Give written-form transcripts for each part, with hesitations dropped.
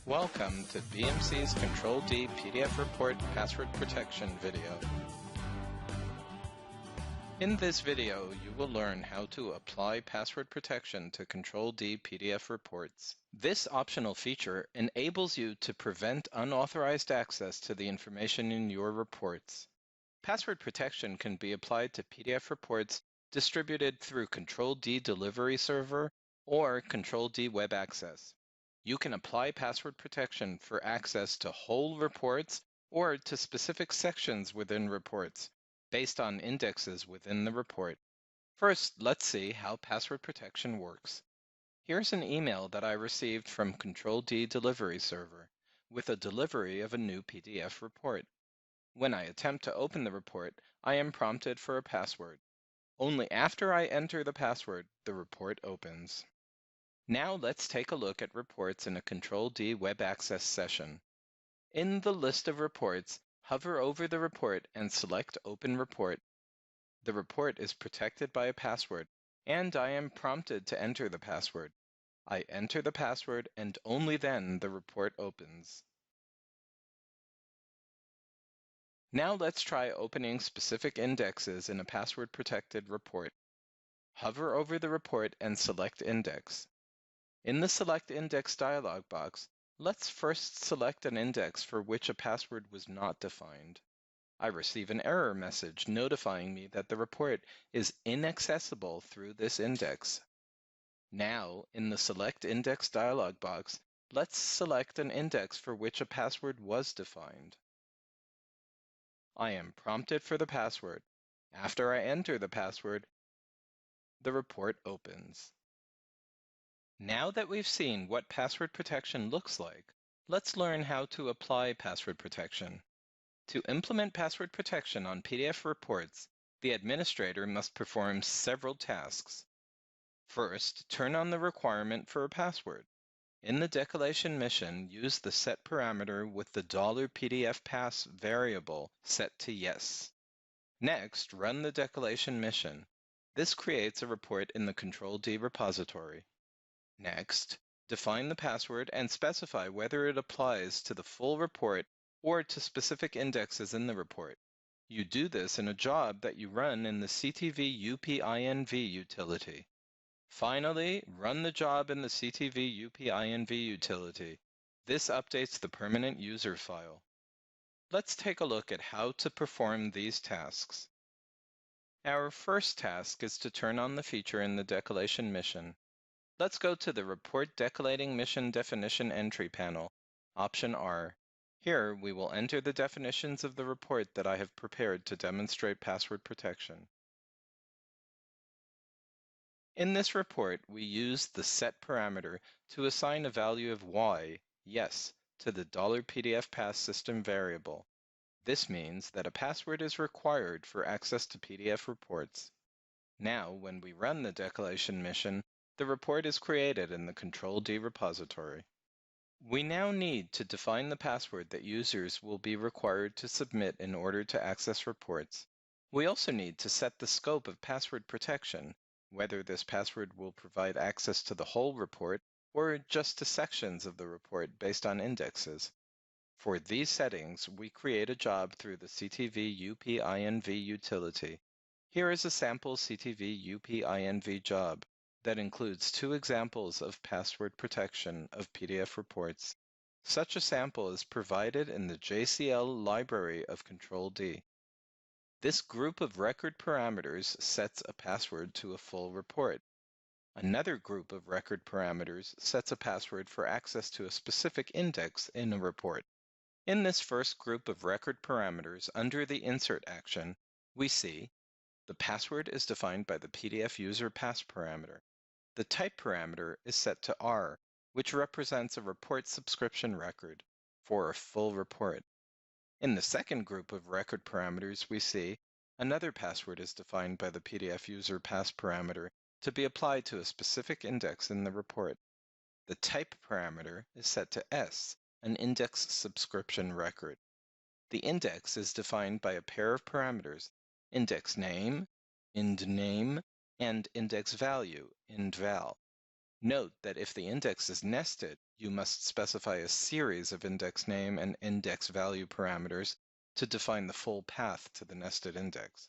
Welcome to BMC's Control-D PDF Report Password Protection video. In this video, you will learn how to apply password protection to Control-D PDF reports. This optional feature enables you to prevent unauthorized access to the information in your reports. Password protection can be applied to PDF reports distributed through Control-D Delivery Server or Control-D Web Access. You can apply password protection for access to whole reports or to specific sections within reports, based on indexes within the report. First, let's see how password protection works. Here's an email that I received from Control-D Delivery Server with a delivery of a new PDF report. When I attempt to open the report, I am prompted for a password. Only after I enter the password, the report opens. Now let's take a look at reports in a Control-D Web Access session. In the list of reports, hover over the report and select Open Report. The report is protected by a password, and I am prompted to enter the password. I enter the password, and only then the report opens. Now let's try opening specific indexes in a password-protected report. Hover over the report and select Index. In the Select Index dialog box, let's first select an index for which a password was not defined. I receive an error message notifying me that the report is inaccessible through this index. Now, in the Select Index dialog box, let's select an index for which a password was defined. I am prompted for the password. After I enter the password, the report opens. Now that we've seen what password protection looks like, let's learn how to apply password protection. To implement password protection on PDF reports, the administrator must perform several tasks. First, turn on the requirement for a password. In the declaration mission, use the set parameter with the $PDFPass variable set to yes. Next, run the declaration mission. This creates a report in the Control-D repository. Next, define the password and specify whether it applies to the full report or to specific indexes in the report. You do this in a job that you run in the CTV UPINV utility. Finally, run the job in the CTV UPINV utility. This updates the permanent user file. Let's take a look at how to perform these tasks. Our first task is to turn on the feature in the declaration mission. Let's go to the Report Declating Mission Definition Entry panel, Option R. Here, we will enter the definitions of the report that I have prepared to demonstrate password protection. In this report, we use the set parameter to assign a value of y, yes, to the $PDFPass system variable. This means that a password is required for access to PDF reports. Now, when we run the declaration mission, the report is created in the Control-D repository. We now need to define the password that users will be required to submit in order to access reports. We also need to set the scope of password protection, whether this password will provide access to the whole report or just to sections of the report based on indexes. For these settings, we create a job through the CTV UPINV utility. Here is a sample CTV UPINV job that includes 2 examples of password protection of PDF reports. Such a sample is provided in the JCL library of Control-D. This group of record parameters sets a password to a full report. Another group of record parameters sets a password for access to a specific index in a report. In this first group of record parameters under the Insert action, we see the password is defined by the PDF user pass parameter. The type parameter is set to R, which represents a report subscription record for a full report. In the second group of record parameters, we see another password is defined by the PDF user pass parameter to be applied to a specific index in the report. The type parameter is set to S, an index subscription record. The index is defined by a pair of parameters, index name, ind name, and index value, ind val. Note that if the index is nested, you must specify a series of index name and index value parameters to define the full path to the nested index.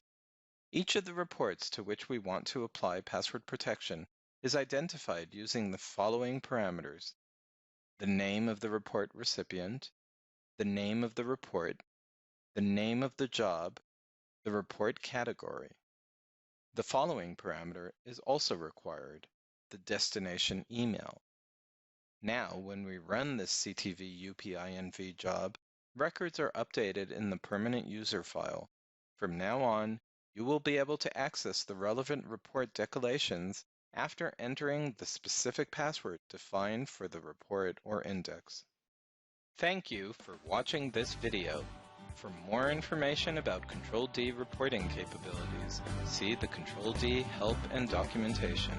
Each of the reports to which we want to apply password protection is identified using the following parameters: the name of the report recipient, the name of the report, the name of the job, the report category. The following parameter is also required: the destination email. Now, when we run this CTV UPINV job, records are updated in the permanent user file. From now on, you will be able to access the relevant report declarations after entering the specific password defined for the report or index. Thank you for watching this video. For more information about Control D reporting capabilities, see the Control D help and documentation.